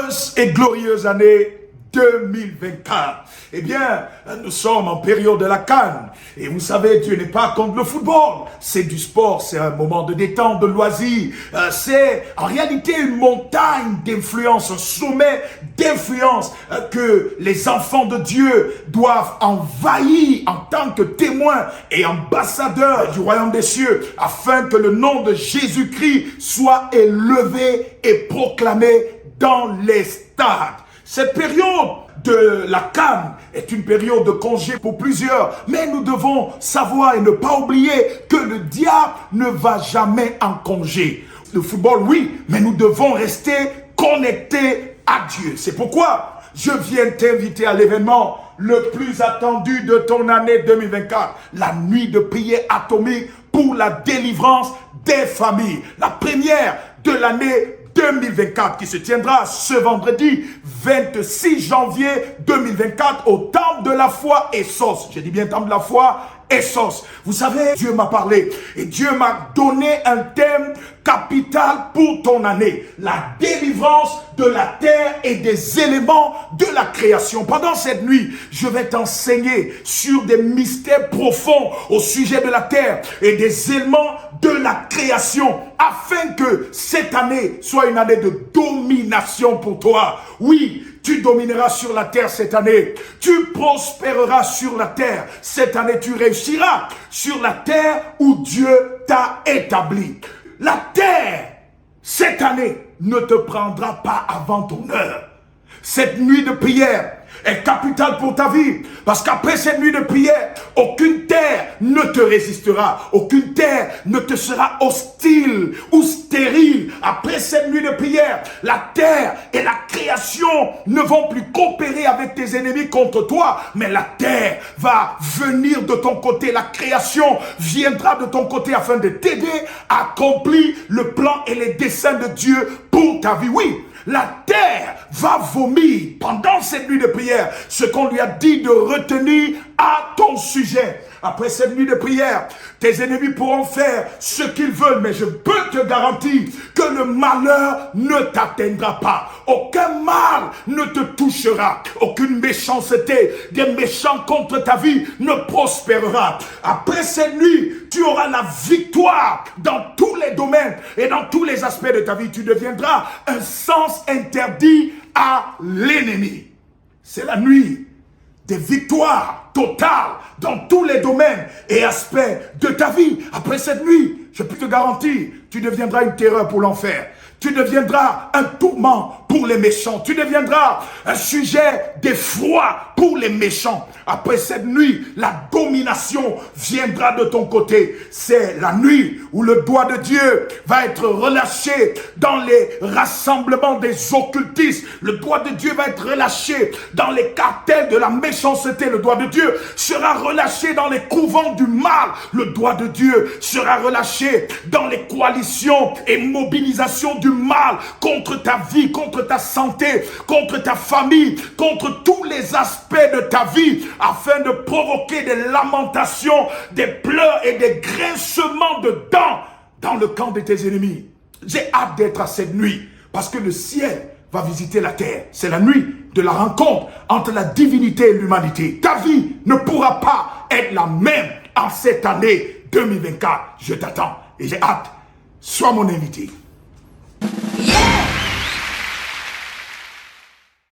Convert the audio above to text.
heureuse et glorieuse année 2024. Eh bien, nous sommes en période de la CAN. Et vous savez, Dieu n'est pas contre le football. C'est du sport, c'est un moment de détente, de loisir. C'est en réalité une montagne d'influence, un sommet d'influence que les enfants de Dieu doivent envahir en tant que témoins et ambassadeurs du royaume des cieux, afin que le nom de Jésus-Christ soit élevé et proclamé dans les stades. Cette période de la CAN est une période de congé pour plusieurs, mais nous devons savoir et ne pas oublier que le diable ne va jamais en congé. Le football, oui, mais nous devons rester connectés à Dieu. C'est pourquoi je viens t'inviter à l'événement le plus attendu de ton année 2024, la nuit de prière atomique pour la délivrance des familles. La première de l'année 2024 qui se tiendra ce vendredi 26 janvier 2024 au Temple de la foi Essos. Je dis bien Temple de la foi Essos. Vous savez, Dieu m'a parlé et Dieu m'a donné un thème capital pour ton année. La délivrance de la terre et des éléments de la création. Pendant cette nuit, je vais t'enseigner sur des mystères profonds au sujet de la terre et des éléments de la création, afin que cette année soit une année de domination pour toi. Oui, tu domineras sur la terre cette année. Tu prospéreras sur la terre. Cette année, tu réussiras sur la terre où Dieu t'a établi. La terre, cette année, ne te prendra pas avant ton heure. Cette nuit de prière est capitale pour ta vie. Parce qu'après cette nuit de prière, aucune terre ne te résistera. Aucune terre ne te sera hostile ou stérile. Après cette nuit de prière, la terre et la création ne vont plus coopérer avec tes ennemis contre toi. Mais la terre va venir de ton côté. La création viendra de ton côté afin de t'aider à accomplir le plan et les desseins de Dieu pour ta vie. Oui. La terre va vomir pendant cette nuit de prière ce qu'on lui a dit de retenir à ton sujet. Après cette nuit de prière, tes ennemis pourront faire ce qu'ils veulent, mais je peux te garantir que le malheur ne t'atteindra pas. Aucun mal ne te touchera. Aucune méchanceté des méchants contre ta vie ne prospérera. Après cette nuit, tu auras la victoire dans tous les domaines et dans tous les aspects de ta vie. Tu deviendras un sens interdit à l'ennemi. C'est la nuit des victoires totales dans tous les domaines et aspects de ta vie. Après cette nuit, je peux te garantir, tu deviendras une terreur pour l'enfer. Tu deviendras un tourment pour les méchants. Tu deviendras un sujet d'effroi pour les méchants. Après cette nuit, la domination viendra de ton côté. C'est la nuit où le doigt de Dieu va être relâché dans les rassemblements des occultistes. Le doigt de Dieu va être relâché dans les cartels de la méchanceté. Le doigt de Dieu sera relâché dans les couvents du mal. Le doigt de Dieu sera relâché dans les coalitions et mobilisations du mal contre ta vie, contre ta santé, contre ta famille, contre tous les aspects de ta vie, afin de provoquer des lamentations, des pleurs et des grincements de dents dans le camp de tes ennemis. J'ai hâte d'être à cette nuit, parce que le ciel va visiter la terre. C'est la nuit de la rencontre entre la divinité et l'humanité. Ta vie ne pourra pas être la même en cette année 2024. Je t'attends et j'ai hâte. Sois mon invité.